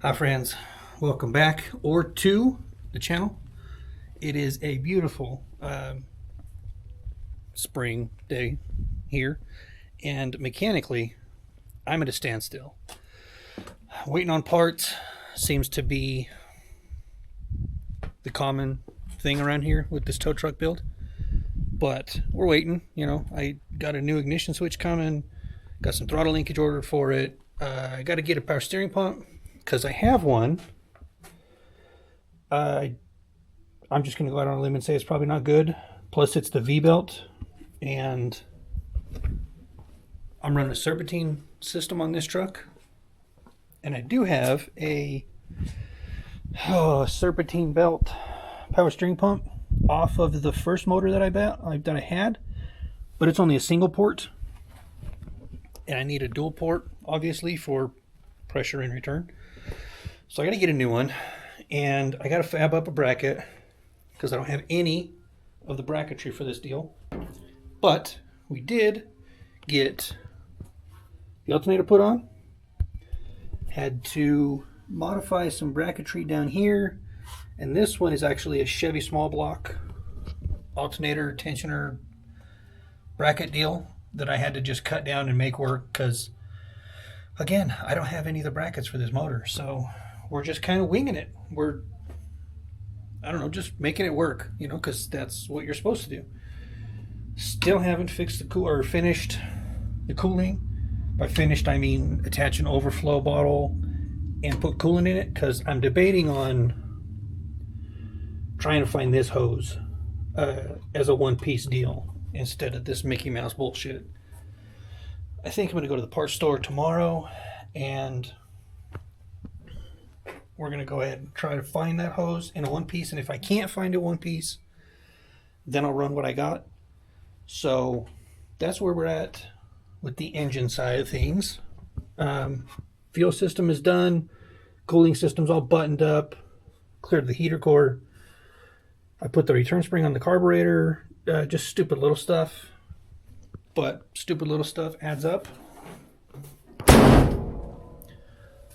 Hi friends, welcome back or to the channel. It is a beautiful spring day here, and mechanically I'm at a standstill. Waiting on parts seems to be the common thing around here with this tow truck build, but we're waiting. I got a new ignition switch coming, got some throttle linkage ordered for it. I got to get a power steering pump because I have one. I'm just going to go out on a limb and say it's probably not good. Plus, it's the V-belt, and I'm running a serpentine system on this truck. And I do have a serpentine belt power steering pump off of the first motor that I had, but it's only a single port, and I need a dual port, obviously, for pressure in return. So I got to get a new one, and I got to fab up a bracket because I don't have any of the bracketry for this deal. But we did get the alternator put on. Had to modify some bracketry down here, and this one is actually a Chevy small block alternator tensioner bracket deal that I had to just cut down and make work because, again, I don't have any of the brackets for this motor, so we're just kind of winging it. I don't know, just making it work, because that's what you're supposed to do. Still haven't fixed finished the cooling. By finished, I mean attach an overflow bottle and put coolant in it, because I'm debating on trying to find this hose as a one-piece deal instead of this Mickey Mouse bullshit. I think I'm going to go to the parts store tomorrow, and we're going to go ahead and try to find that hose in a one-piece, and if I can't find it one-piece, then I'll run what I got. So that's where we're at with the engine side of things. Fuel system is done. Cooling system's all buttoned up. Cleared the heater core. I put the return spring on the carburetor. Just stupid little stuff. But stupid little stuff adds up.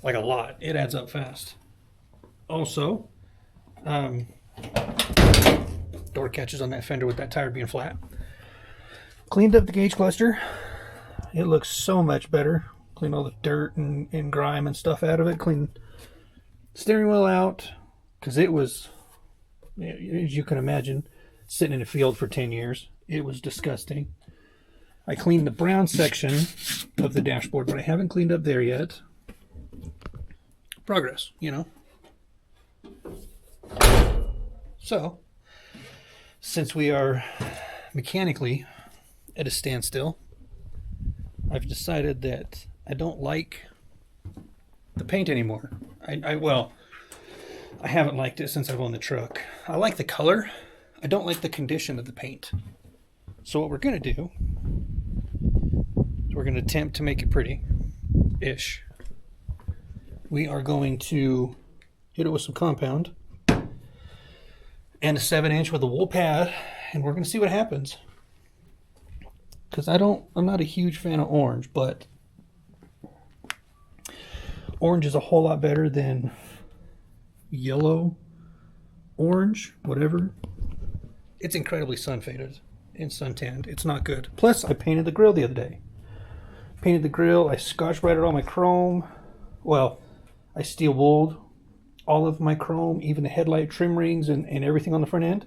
Like a lot. It adds up fast. Also, door catches on that fender with that tire being flat. Cleaned up the gauge cluster. It looks so much better. Cleaned all the dirt and grime and stuff out of it. Cleaned steering wheel out, because it was, as you can imagine, sitting in a field for 10 years. It was disgusting. I cleaned the brown section of the dashboard, but I haven't cleaned up there yet. Progress, So, since we are mechanically at a standstill, I've decided that I don't like the paint anymore. I haven't liked it since I've owned the truck. I like the color. I don't like the condition of the paint. So what we're going to do is we're going to attempt to make it pretty-ish. We are going to hit it with some compound and a 7-inch with a wool pad, and we're going to see what happens. Because I'm not a huge fan of orange, but orange is a whole lot better than yellow, orange, whatever. It's incredibly sun faded and sun tanned. It's not good. Plus, I painted the grill the other day. Painted the grill. I scotch-brighted all my chrome. Well, I steel wooled all of my chrome, even the headlight trim rings and everything on the front end.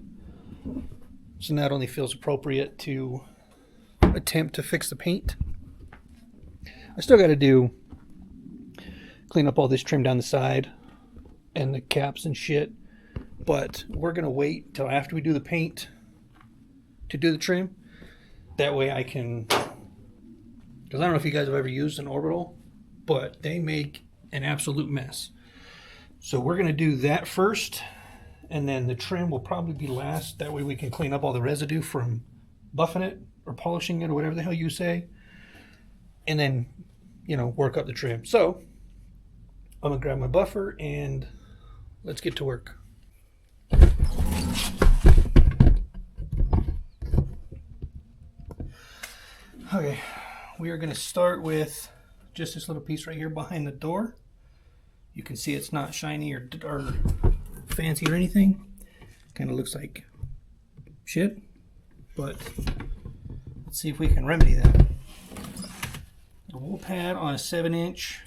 So now it only feels appropriate to attempt to fix the paint. I still got to clean up all this trim down the side and the caps and shit, but we're gonna wait till after we do the paint to do the trim. That way I can, because I don't know if you guys have ever used an orbital, but they make an absolute mess. So we're gonna do that first, and then the trim will probably be last. That way we can clean up all the residue from buffing it or polishing it or whatever the hell you say, and then work up the trim. So I'm gonna grab my buffer and let's get to work. Okay, we are gonna start with just this little piece right here behind the door. You can see it's not shiny or fancy or anything. Kind of looks like shit, but let's see if we can remedy that. A wool pad on a 7-inch,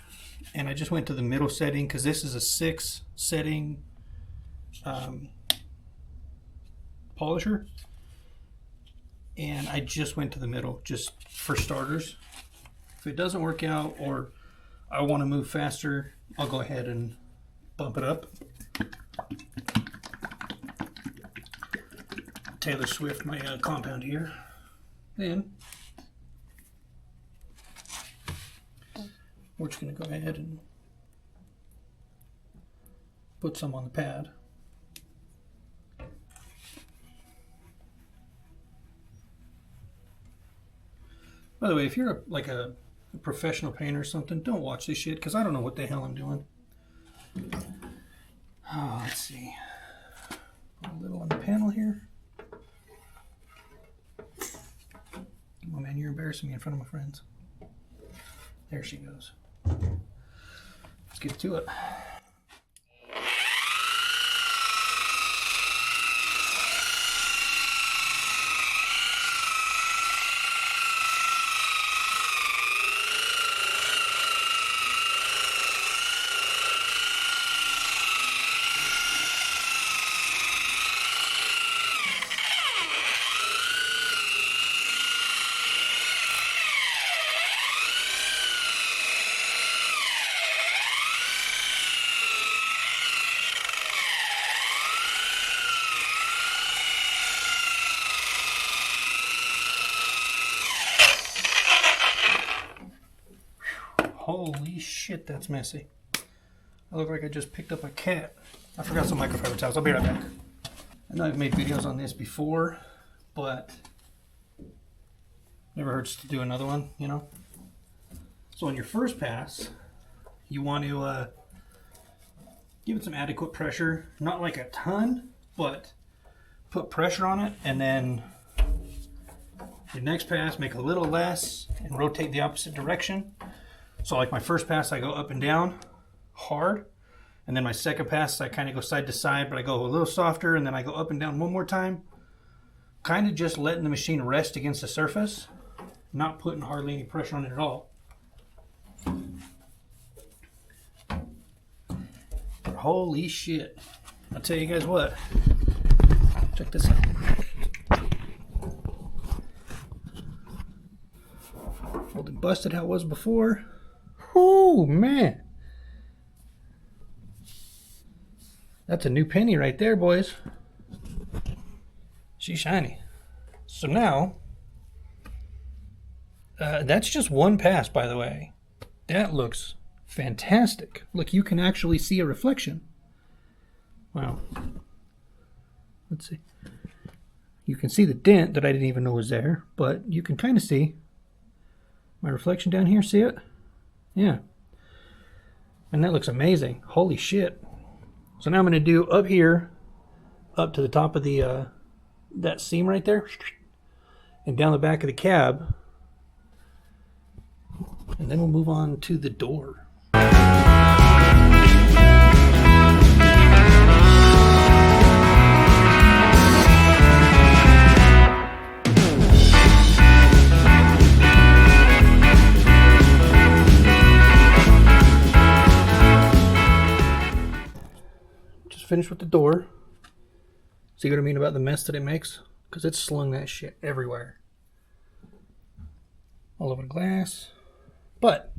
and I just went to the middle setting because this is a 6 setting polisher, and I just went to the middle just for starters. If it doesn't work out or I want to move faster, I'll go ahead and bump it up. Taylor Swift, my compound here. Then we're just going to go ahead and put some on the pad. By the way, if you're like a professional painter or something, don't watch this shit because I don't know what the hell I'm doing. Oh, let's see. Put a little on the panel here. Oh man, you're embarrassing me in front of my friends. There she goes. Let's get to it. Holy shit, that's messy. I look like I just picked up a cat. I forgot some microfiber towels. I'll be right back. I know I've made videos on this before, but never hurts to do another one, you know? So on your first pass, you want to give it some adequate pressure. Not like a ton, but put pressure on it, and then your next pass, make a little less and rotate the opposite direction. So like my first pass, I go up and down hard. And then my second pass, I kind of go side to side, but I go a little softer, and then I go up and down one more time. Kind of just letting the machine rest against the surface, not putting hardly any pressure on it at all. But holy shit. I'll tell you guys what. Check this out. Old and busted how it was before. Oh man, that's a new penny right there, boys. She's shiny. So now, that's just one pass, by the way. That looks fantastic. Look, you can actually see a reflection. Wow. Let's see. You can see the dent that I didn't even know was there, but you can kind of see my reflection down here. See it? Yeah. And that looks amazing. Holy shit. So now I'm going to do up here, up to the top of the that seam right there, and down the back of the cab. And then we'll move on to the door. Finished with the door. See what I mean about the mess that it makes? Because it's slung that shit everywhere. All over the glass. But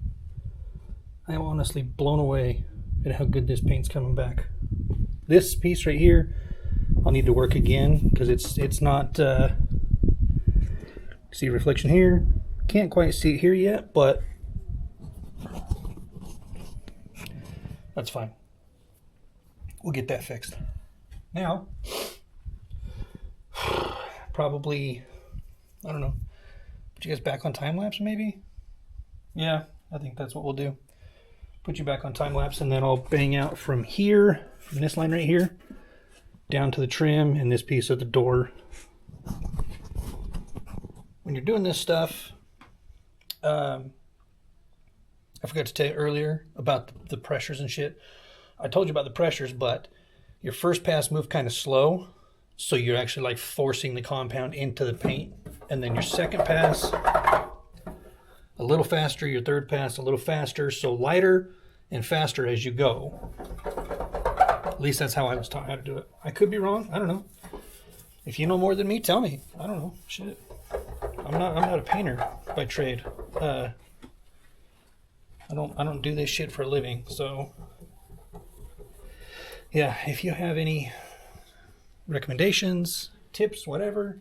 I am honestly blown away at how good this paint's coming back. This piece right here, I'll need to work again because it's not see reflection here. Can't quite see it here yet, but that's fine. We'll get that fixed. Now, probably, I don't know, put you guys back on time lapse maybe? Yeah, I think that's what we'll do. Put you back on time lapse, and then I'll bang out from here, from this line right here, down to the trim and this piece of the door. When you're doing this stuff, I I forgot to tell you earlier about the pressures and shit. I told you about the pressures, but your first pass move kind of slow, so you're actually like forcing the compound into the paint. And then your second pass, a little faster, your third pass, a little faster, so lighter and faster as you go. At least that's how I was taught how to do it. I could be wrong, I don't know. If you know more than me, tell me. I don't know, shit. I'm not a painter by trade. I don't do this shit for a living, so yeah, if you have any recommendations, tips, whatever,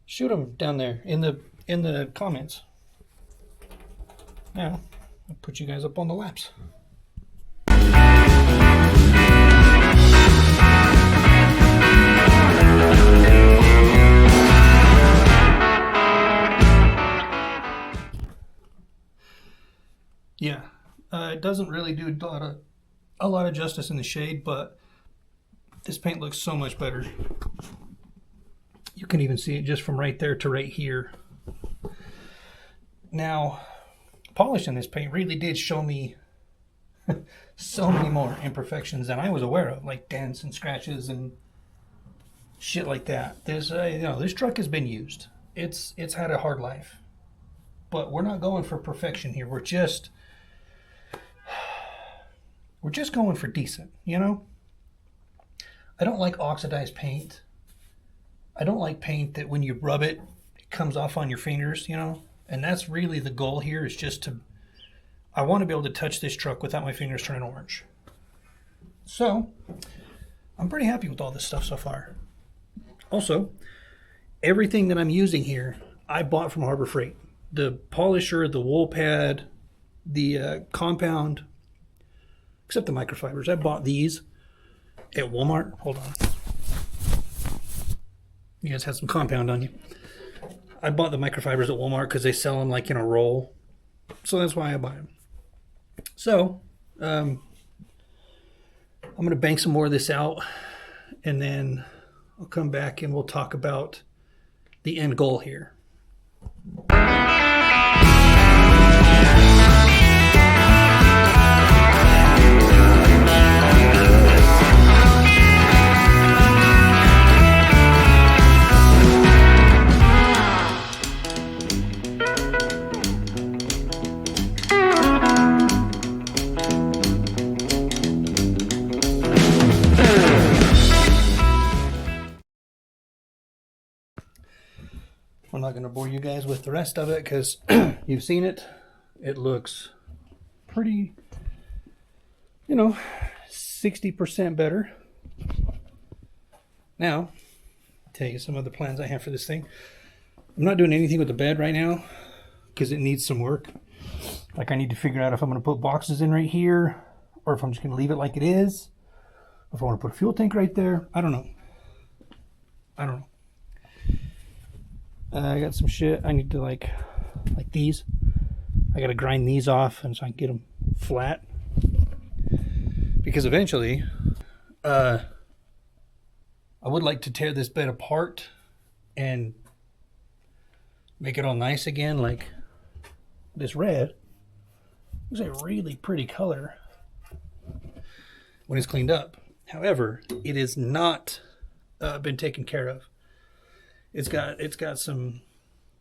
shoot them down there in the comments. Now, I'll put you guys up on the laps. Yeah, it doesn't really do a lot of justice in the shade, but this paint looks so much better. You can even see it just from right there to right here. Now, polishing this paint really did show me so many more imperfections than I was aware of, like dents and scratches and shit like that. There's this truck has been used. It's had a hard life, but we're not going for perfection here. We're just going for decent, you know? I don't like oxidized paint. I don't like paint that when you rub it, it comes off on your fingers, you know? And that's really the goal here, is just to, I want to be able to touch this truck without my fingers turning orange. So, I'm pretty happy with all this stuff so far. Also, everything that I'm using here, I bought from Harbor Freight. The polisher, the wool pad, the compound, except the microfibers. I bought these at Walmart. Hold on. You guys had some compound on you. I bought the microfibers at Walmart because they sell them like in a roll. So that's why I buy them. So, I'm going to bank some more of this out, and then I'll come back and we'll talk about the end goal here. I'm not going to bore you guys with the rest of it because you've seen it. It looks pretty, 60% better. Now, I'll tell you some of the plans I have for this thing. I'm not doing anything with the bed right now because it needs some work. Like, I need to figure out if I'm going to put boxes in right here, or if I'm just going to leave it like it is. If I want to put a fuel tank right there. I don't know. I got some shit I need to like these. I got to grind these off and so I can get them flat. Because eventually, I would like to tear this bed apart and make it all nice again. Like this red is a really pretty color when it's cleaned up. However, it is not been taken care of. It's got some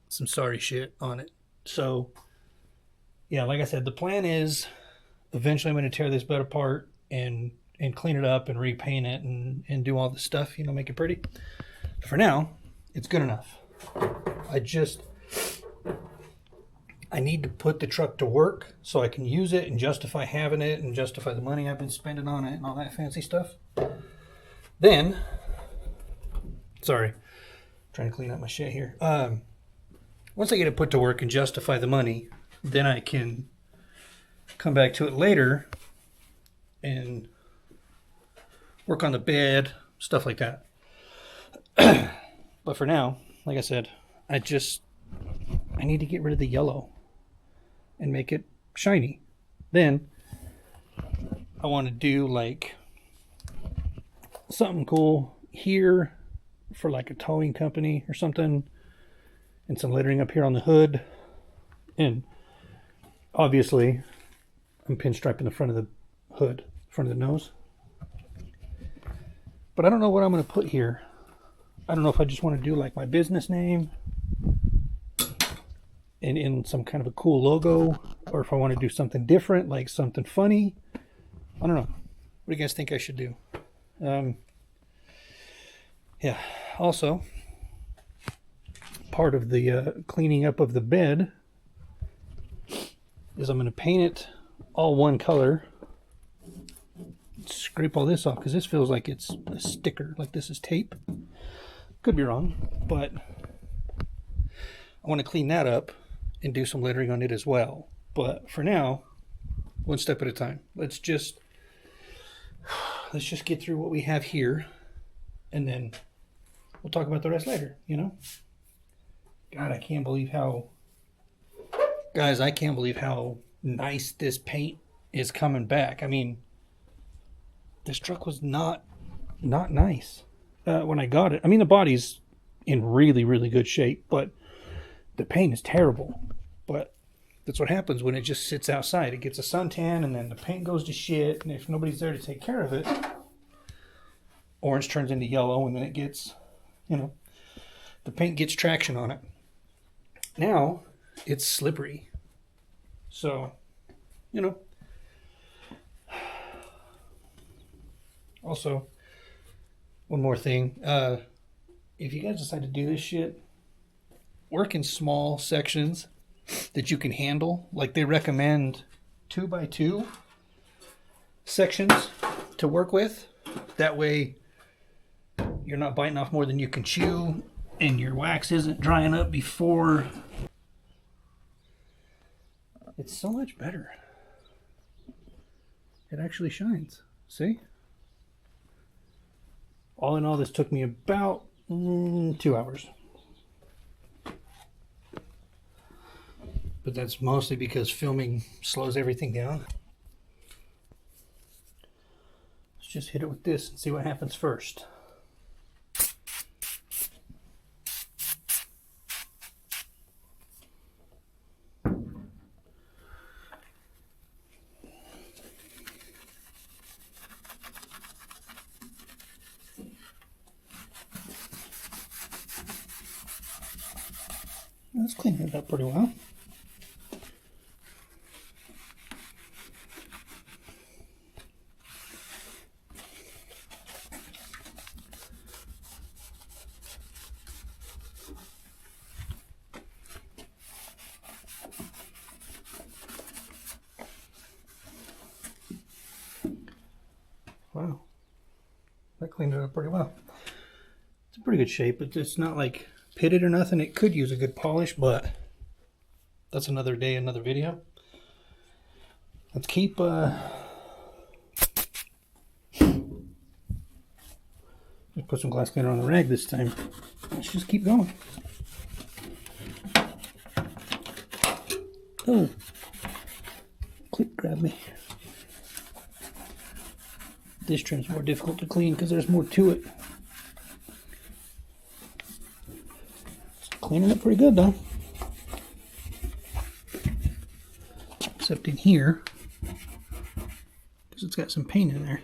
sorry shit on it. So yeah, like I said, the plan is eventually I'm going to tear this bed apart and clean it up and repaint it and do all the stuff, make it pretty. But for now, it's good enough. I need to put the truck to work so I can use it and justify having it and justify the money I've been spending on it and all that fancy stuff. Then, sorry, trying to clean up my shit here. Once I get it put to work and justify the money, then I can come back to it later and work on the bed, stuff like that. But for now, like I said, I need to get rid of the yellow and make it shiny. Then I want to do like something cool here for like a towing company or something, and some lettering up here on the hood. And obviously I'm pinstriping the front of the hood, front of the nose. But I don't know what I'm going to put here. I don't know if I just want to do like my business name and in some kind of a cool logo, or if I want to do something different, like something funny. I don't know. What do you guys think I should do? Yeah. Also, part of the cleaning up of the bed is I'm going to paint it all one color. Scrape all this off because this feels like it's a sticker, like this is tape. Could be wrong, but I want to clean that up and do some lettering on it as well. But for now, one step at a time. Let's just get through what we have here, and then we'll talk about the rest later, you know? God, I can't believe how... Guys, I can't believe how nice this paint is coming back. I mean, this truck was not nice when I got it. I mean, the body's in really, really good shape, but the paint is terrible. But that's what happens when it just sits outside. It gets a suntan, and then the paint goes to shit, and if nobody's there to take care of it, orange turns into yellow, and then it gets, you know, the paint gets traction on it. Now, it's slippery. So, you know. Also, one more thing. If you guys decide to do this shit, work in small sections that you can handle. Like, they recommend 2x2 sections to work with. That way, you're not biting off more than you can chew, and your wax isn't drying up before. It's so much better. It actually shines. See? All in all, this took me about 2 hours. But that's mostly because filming slows everything down. Let's just hit it with this and see what happens first. Let's clean it up pretty well. Wow, that cleaned it up pretty well. It's in pretty good shape. It's not like pitted or nothing. It could use a good polish, but that's another day, another video. Let's keep let's put some glass cleaner on the rag this time. Let's just keep going. Oh, clip grabbed me. This trim's more difficult to clean because there's more to it. Cleaning it pretty good though. Except in here, because it's got some paint in there.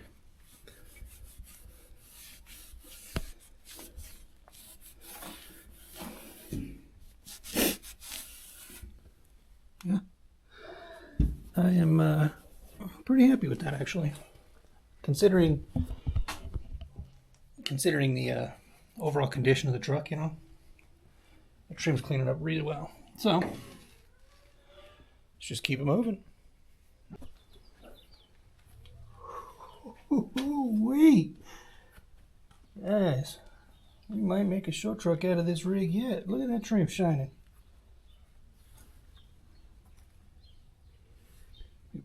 Yeah. I am pretty happy with that actually. Considering the overall condition of the truck, you know. The trim's cleaning up really well. So, let's just keep it moving. Wait. Guys, we might make a show truck out of this rig yet. Look at that trim shining.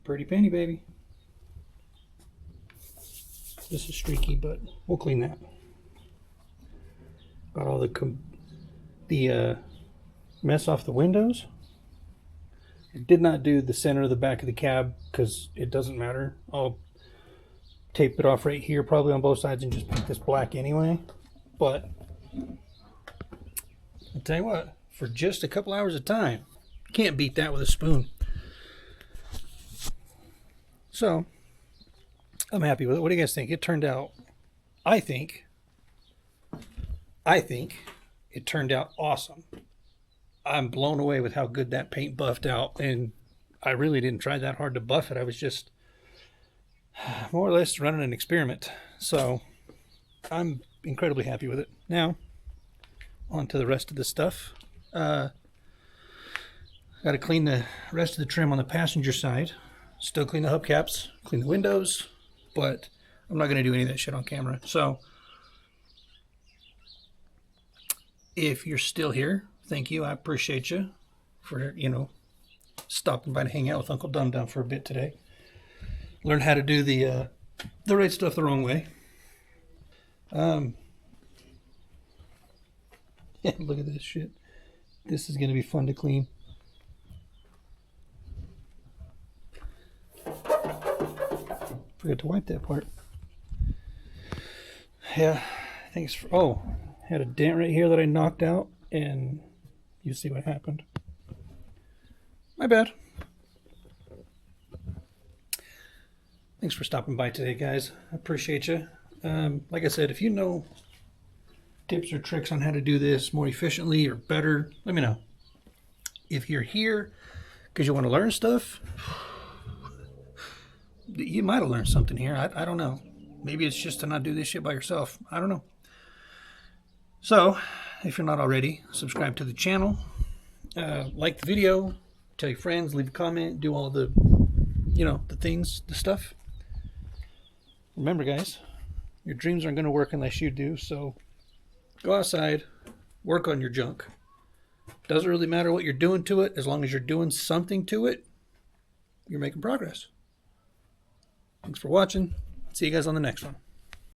Pretty penny, baby. This is streaky, but we'll clean that. Got all the mess off the windows. I did not do the center of the back of the cab because it doesn't matter. I'll tape it off right here, probably on both sides, and just paint this black anyway. But I'll tell you what, for just a couple hours of time, can't beat that with a spoon. So I'm happy with it. What do you guys think? It turned out, I think it turned out awesome. I'm blown away with how good that paint buffed out, and I really didn't try that hard to buff it. I was just more or less running an experiment. So I'm incredibly happy with it. Now, on to the rest of the stuff. Got to clean the rest of the trim on the passenger side. Still clean the hubcaps, clean the windows, but I'm not going to do any of that shit on camera. So if you're still here, thank you. I appreciate you for, stopping by to hang out with Uncle Dum Dum for a bit today. Learn how to do the right stuff the wrong way. Yeah, look at this shit. This is going to be fun to clean. Forgot to wipe that part. Yeah, thanks for... Oh, had a dent right here that I knocked out, and you see what happened. My bad. Thanks for stopping by today, guys. I appreciate you. Like I said, if you know tips or tricks on how to do this more efficiently or better, let me know. If you're here because you want to learn stuff, you might have learned something here. I don't know. Maybe it's just to not do this shit by yourself. I don't know. So, if you're not already, subscribe to the channel. Like the video. Tell your friends. Leave a comment. Do all the, the things, the stuff. Remember, guys, your dreams aren't going to work unless you do. So, go outside. Work on your junk. Doesn't really matter what you're doing to it. As long as you're doing something to it, you're making progress. Thanks for watching. See you guys on the next one.